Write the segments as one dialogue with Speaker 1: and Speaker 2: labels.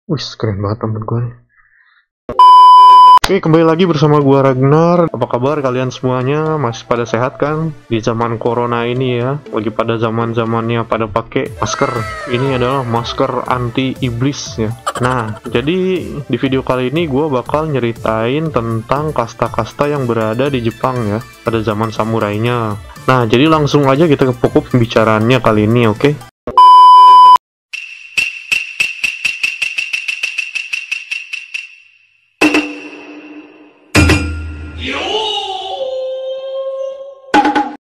Speaker 1: Wih, keren banget temen gue nih. Oke, kembali lagi bersama gua Ragnar. Apa kabar kalian semuanya? Masih pada sehat kan? Di zaman corona ini ya, lagi pada zaman-zamannya pada pakai masker. Ini adalah masker anti iblis ya. Nah, jadi di video kali ini gua bakal nyeritain tentang kasta-kasta yang berada di Jepang ya, pada zaman samurainya. Nah, jadi langsung aja kita ke pokok pembicaraannya kali ini, oke?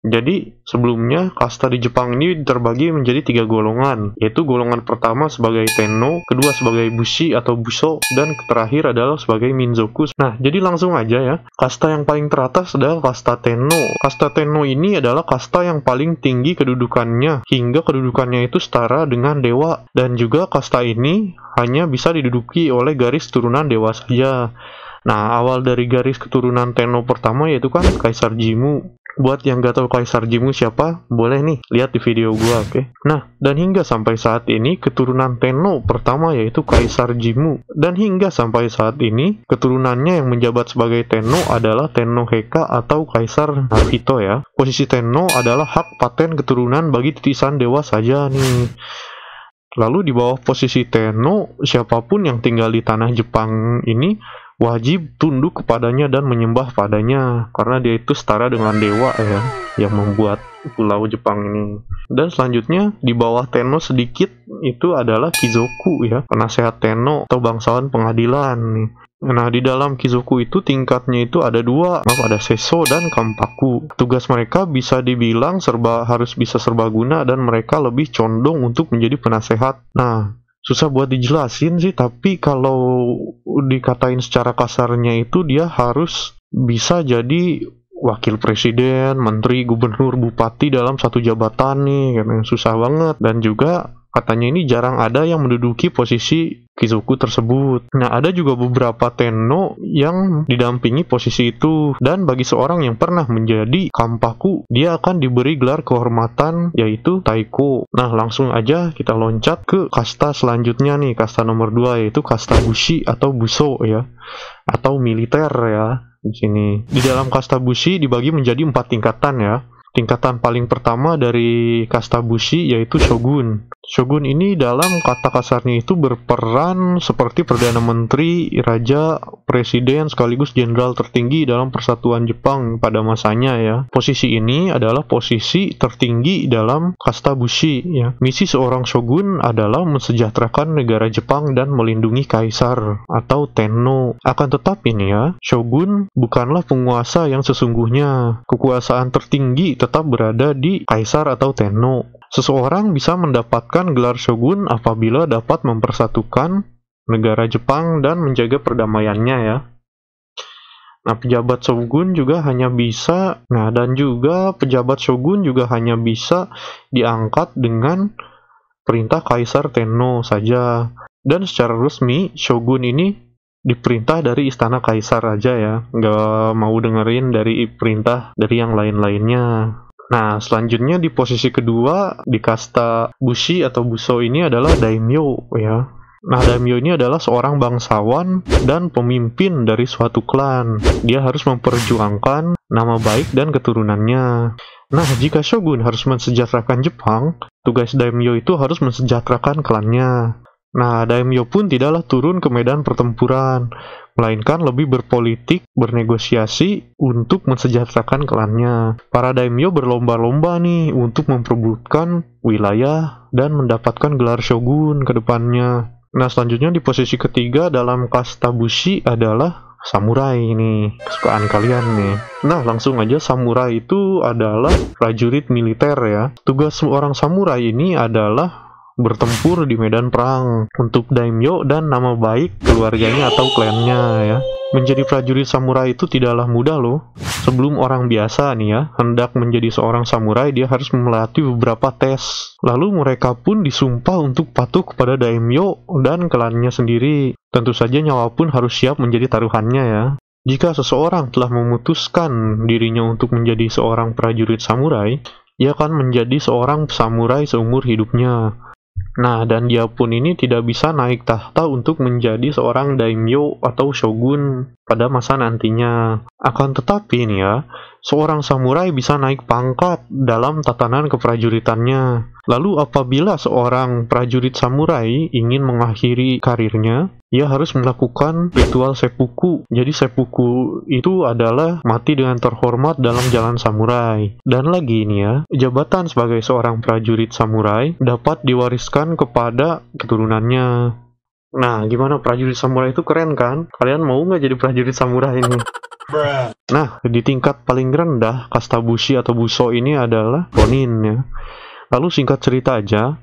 Speaker 1: Jadi, sebelumnya kasta di Jepang ini terbagi menjadi 3 golongan, yaitu golongan pertama sebagai Tenno, kedua sebagai Bushi atau Busho, dan terakhir adalah sebagai Minzoku. Nah, jadi langsung aja ya, kasta yang paling teratas adalah kasta Tenno. Kasta Tenno ini adalah kasta yang paling tinggi kedudukannya, hingga kedudukannya itu setara dengan dewa, dan juga kasta ini hanya bisa diduduki oleh garis turunan dewa saja. Nah, awal dari garis keturunan Tenno pertama yaitu kan Kaisar Jimmu. Buat yang gak tahu Kaisar Jimmu siapa, boleh nih lihat di video gua, oke? Nah, dan hingga sampai saat ini keturunan Tenno pertama yaitu Kaisar Jimmu. Dan hingga sampai saat ini keturunannya yang menjabat sebagai Tenno adalah Tenno Heka atau Kaisar Naruhito ya. Posisi Tenno adalah hak paten keturunan bagi titisan dewa saja nih. Lalu di bawah posisi Tenno, siapapun yang tinggal di tanah Jepang ini wajib tunduk kepadanya dan menyembah padanya, karena dia itu setara dengan dewa ya, yang membuat pulau Jepang ini. Dan selanjutnya di bawah Tenno sedikit itu adalah Kizoku ya, penasehat Tenno atau bangsawan pengadilan nih. Nah, di dalam Kizoku itu tingkatnya itu ada dua, ada Seso dan Kampaku. Tugas mereka bisa dibilang harus bisa serbaguna dan mereka lebih condong untuk menjadi penasehat. Nah, susah buat dijelasin sih, tapi kalau dikatain secara kasarnya itu dia harus bisa jadi wakil presiden, menteri, gubernur, bupati dalam satu jabatan nih, karena susah banget. Dan juga katanya ini jarang ada yang menduduki posisi Kizoku tersebut. Nah, ada juga beberapa Tenno yang didampingi posisi itu. Dan bagi seorang yang pernah menjadi Kampaku, dia akan diberi gelar kehormatan yaitu Taiko. Nah, langsung aja kita loncat ke kasta selanjutnya nih, kasta nomor 2 yaitu kasta Bushi atau Busho ya, atau militer ya di sini. Di dalam kasta Bushi dibagi menjadi 4 tingkatan ya. Tingkatan paling pertama dari kasta Bushi yaitu Shogun. Shogun ini dalam kata kasarnya itu berperan seperti Perdana Menteri, Raja, Presiden, sekaligus Jenderal tertinggi dalam persatuan Jepang pada masanya ya. Posisi ini adalah posisi tertinggi dalam kasta Bushi ya. Misi seorang Shogun adalah mensejahterakan negara Jepang dan melindungi Kaisar atau Tenno. Akan tetapi nih ya, Shogun bukanlah penguasa yang sesungguhnya. Kekuasaan tertinggi tetap berada di Kaisar atau Tenno. Seseorang bisa mendapatkan gelar shogun apabila dapat mempersatukan negara Jepang dan menjaga perdamaiannya ya. Nah, pejabat shogun juga hanya bisa, pejabat shogun juga hanya bisa diangkat dengan perintah Kaisar Tenno saja. Dan secara resmi, shogun ini diperintah dari istana Kaisar aja ya, nggak mau dengerin dari perintah dari yang lain-lainnya. Nah, selanjutnya di posisi kedua di kasta Bushi atau Busho ini adalah Daimyo ya. Nah, Daimyo ini adalah seorang bangsawan dan pemimpin dari suatu klan. Dia harus memperjuangkan nama baik dan keturunannya. Nah, jika Shogun harus mensejahterakan Jepang, tugas Daimyo itu harus mensejahterakan klannya. Nah, Daimyo pun tidaklah turun ke medan pertempuran, melainkan lebih berpolitik, bernegosiasi untuk mensejahterakan klannya. Para daimyo berlomba-lomba nih untuk memperebutkan wilayah dan mendapatkan gelar shogun ke depannya. Nah, selanjutnya di posisi ketiga dalam kasta Bushi adalah samurai nih, kesukaan kalian nih. Nah, langsung aja, samurai itu adalah prajurit militer ya. Tugas seorang samurai ini adalah bertempur di medan perang untuk daimyo dan nama baik keluarganya atau klannya ya. Menjadi prajurit samurai itu tidaklah mudah loh. Sebelum orang biasa nih ya hendak menjadi seorang samurai, dia harus melalui beberapa tes. Lalu mereka pun disumpah untuk patuh kepada daimyo dan klannya sendiri. Tentu saja nyawa pun harus siap menjadi taruhannya ya. Jika seseorang telah memutuskan dirinya untuk menjadi seorang prajurit samurai, ia akan menjadi seorang samurai seumur hidupnya. Nah, dan dia pun ini tidak bisa naik tahta untuk menjadi seorang daimyo atau shogun pada masa nantinya. Akan tetapi nih ya, seorang samurai bisa naik pangkat dalam tatanan keprajuritannya. Lalu apabila seorang prajurit samurai ingin mengakhiri karirnya, ia harus melakukan ritual seppuku. Jadi seppuku itu adalah mati dengan terhormat dalam jalan samurai. Dan lagi nih ya, jabatan sebagai seorang prajurit samurai dapat diwariskan kepada keturunannya. Nah, gimana prajurit samurai itu keren kan? Kalian mau nggak jadi prajurit samurai ini? Nah, di tingkat paling rendah, kasta bushi atau buso ini adalah ronin ya. Lalu singkat cerita aja,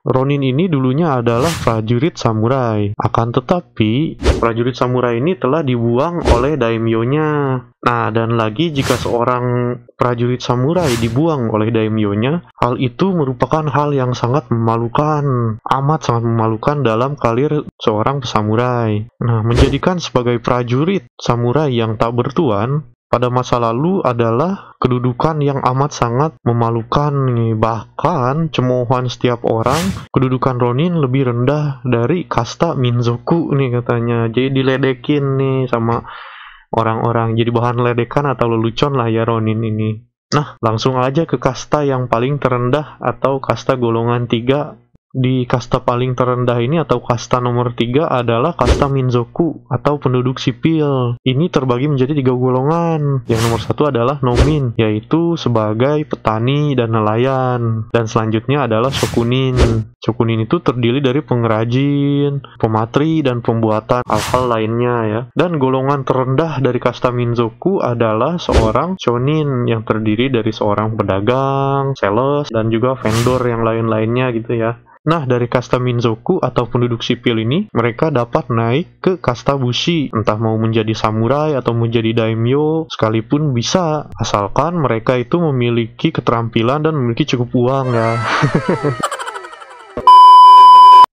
Speaker 1: ronin ini dulunya adalah prajurit samurai. Akan tetapi, prajurit samurai ini telah dibuang oleh daimyo-nya. Nah, dan lagi jika seorang prajurit samurai dibuang oleh daimyo-nya, hal itu merupakan hal yang sangat memalukan. Amat sangat memalukan dalam karir seorang samurai. Nah, menjadikan sebagai prajurit samurai yang tak bertuan pada masa lalu adalah kedudukan yang amat sangat memalukan nih. Bahkan cemoohan setiap orang, kedudukan ronin lebih rendah dari kasta minzoku nih katanya. Jadi diledekin nih sama orang-orang, jadi bahan ledekan atau lelucon lah ya ronin ini. Nah, langsung aja ke kasta yang paling terendah atau kasta golongan 3. Di kasta paling terendah ini atau kasta nomor 3 adalah kasta minzoku atau penduduk sipil. Ini terbagi menjadi 3 golongan. Yang nomor 1 adalah nomin, yaitu sebagai petani dan nelayan. Dan selanjutnya adalah shokunin. Shokunin itu terdiri dari pengrajin, pematri, dan pembuatan hal-hal lainnya ya. Dan golongan terendah dari kasta minzoku adalah seorang shonin yang terdiri dari seorang pedagang, sales, dan juga vendor yang lain-lainnya gitu ya. Nah, dari kasta minzoku atau penduduk sipil ini, mereka dapat naik ke kasta bushi. Entah mau menjadi samurai atau menjadi daimyo, sekalipun bisa. Asalkan mereka itu memiliki keterampilan dan memiliki cukup uang ya.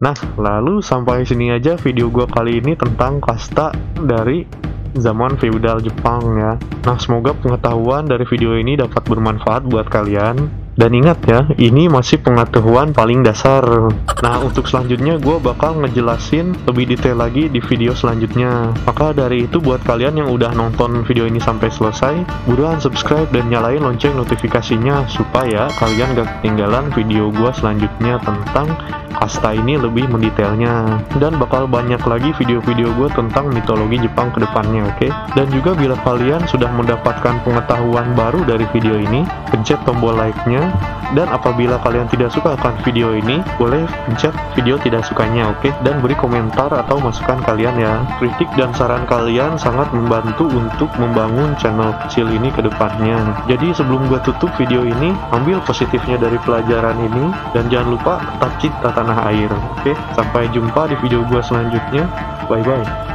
Speaker 1: Nah, lalu sampai sini aja video gue kali ini tentang kasta dari zaman feudal Jepang ya. Nah, semoga pengetahuan dari video ini dapat bermanfaat buat kalian. Dan ingat ya, ini masih pengetahuan paling dasar. Nah, untuk selanjutnya gue bakal ngejelasin lebih detail lagi di video selanjutnya. Maka dari itu buat kalian yang udah nonton video ini sampai selesai, buruan subscribe dan nyalain lonceng notifikasinya supaya kalian gak ketinggalan video gue selanjutnya tentang kasta ini lebih mendetailnya. Dan bakal banyak lagi video-video gue tentang mitologi Jepang ke depannya, oke? Dan juga bila kalian sudah mendapatkan pengetahuan baru dari video ini, pencet tombol like-nya. Dan apabila kalian tidak suka akan video ini, boleh pencet video tidak sukanya, oke? Dan beri komentar atau masukan kalian ya. Kritik dan saran kalian sangat membantu untuk membangun channel kecil ini ke depannya. Jadi sebelum gue tutup video ini, ambil positifnya dari pelajaran ini. Dan jangan lupa tetap cinta tanah air, oke? Sampai jumpa di video gue selanjutnya. Bye-bye.